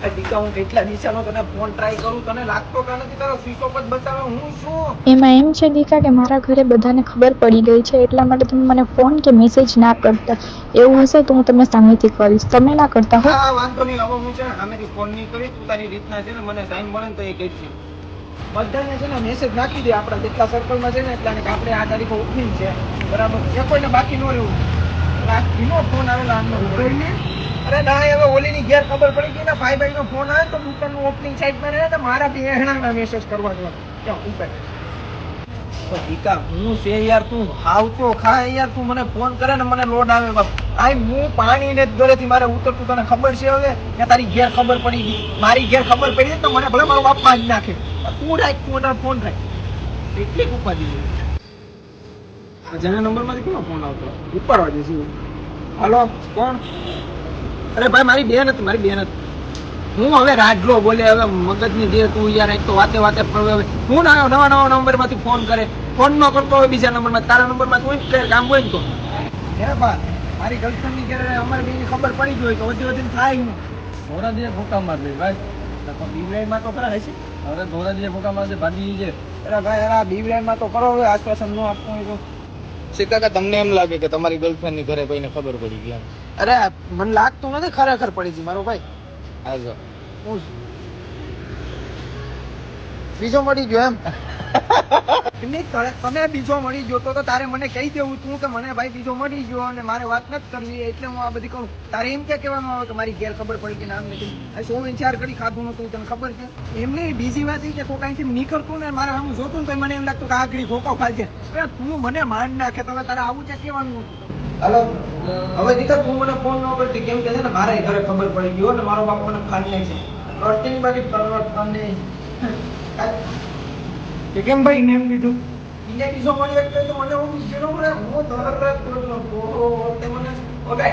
દીકા હું કેટલા દિવસનો તને ફોન ટ્રાય કરું તને લાગતો કે નથી તારો સ્વિચ ઓફ જ બતાવે હું શું એમાં એમ છે દીકા કે મારા ઘરે બધાને ખબર પડી ગઈ છે એટલા માટે તમે મને ફોન કે મેસેજ ના કરતા. એવું હશે તો હું તમને સામેથી કરીશ, તમે ના કરતા હો. હા વાંધો નહીં, હવે હું છે ને સામેથી ફોન નહીં કરી, તું તારી રીતના છે ને મને ટાઈમ મળે ને તો એ કહેજે. બધાને છે ને મેસેજ નાખી દે, આપણા જેટલા સર્કલમાં છે ને એટલાને કે આપણે આ તારીખે ઓપનિંગ છે, બરાબર? એ કોઈને બાકી ન રહેવું. એનો ફોન આવેલો આમનો ઉભરને, અરે ના હવે ઓલીની ઘેર ખબર પડી ગઈ ને ભાઈ નો ફોન આવે તો દુકાનનું ઓપનિંગ સાઈડમાં રહે તો મારા બેહણાના મેસેજ કરવા જોઈએ. ક્યાં ઉપર દીકા હું છે યાર, તું આવતો ખા યાર, તું મને ફોન કરે ને મને લોડ આવે બાપ. આઈ હું પાણી ને ઘરેથી મારે ઉતરતું તને ખબર છે હવે કે તારી ઘેર ખબર પડી ગઈ, મારી ઘેર ખબર પડી તો મને ભલે મારો બાપ માં જ નાખે. તું રાખ, તું તારો ફોન રાખ. એટલી ઉપાધી છે જેના નંબર માંથી કોનો ફોન આવતો ઉપાડવા દે શું? હાલો કોણ? અરે ભાઈ મારી બેન હતી, મારી બેન હતી. હું હવે રાજલો બોલે હવે મગજની જે તું યાર એક તો વાતે વાતે હું ના નવા નંબર માંથી ફોન કરે, ફોન ન કરતો હોય બીજા નંબર માં, તારા નંબર માં કોઈ કામ હોય ને તો હે બા મારી ગર્લફ્રેન્ડ ની ઘરે અમારે બેની ખબર પડી ગઈ તો વધી વધીને થાય હું ધોરા દે ફોટા માર દે ભાઈ. બીવરાઈ માં તો ખરા હશે, હવે ધોરા દે ફોટા માર દે ભાગી છે. અરે ભાઈ અરે બીવરાઈ માં તો કરો હવે, આશ્વાસન ન આપવું હોય તો. શીખા તમને એમ લાગે કે તમારી ગર્લફ્રેન્ડ ની ઘરે કોઈને ખબર પડી ગઈ? અરે મને લાગતું નથી, ખરેખર પડી ગઈ મારો ભાઈ. હાજો બીજો મળી ગયો એમ? તમે બીજો મળી ગયો તો તારે મને કહી દેવું તું કે મને ભાઈ બીજો મળી ગયો અને મારે વાત નથી કરવી, એટલે હું આ બધી કહું. તારે એમ ક્યાં કહેવાનું આવે કે મારી ઘેર ખબર પડી કે નામ નથી? આ 104 કરી ખાધું નતું તને ખબર છે? એમને બીજી વાત એ કે કોઈ કાંઈથી નીકળતું ને મારે આમ જોતું ને તો મને એમ લાગતું કે આ ઘડી ધોકો ખાજે. તું મને માન નાખે તો તારે આવું છે કહેવાનું. હાલો હવે દીકરા તું મને ફોન ન કરતી કેમ કે છે ને મારા ઘરે ખબર પડી ગયો ને મારો બાપ મને ખાલી છે કરતી બાકી પરવત અને કે કેમ ભાઈ નેમ લીધું ઇને બીજો મળી એક તો મને હું બીજો મળે હું ધરત કરતો ઓહો તે મને ઓકે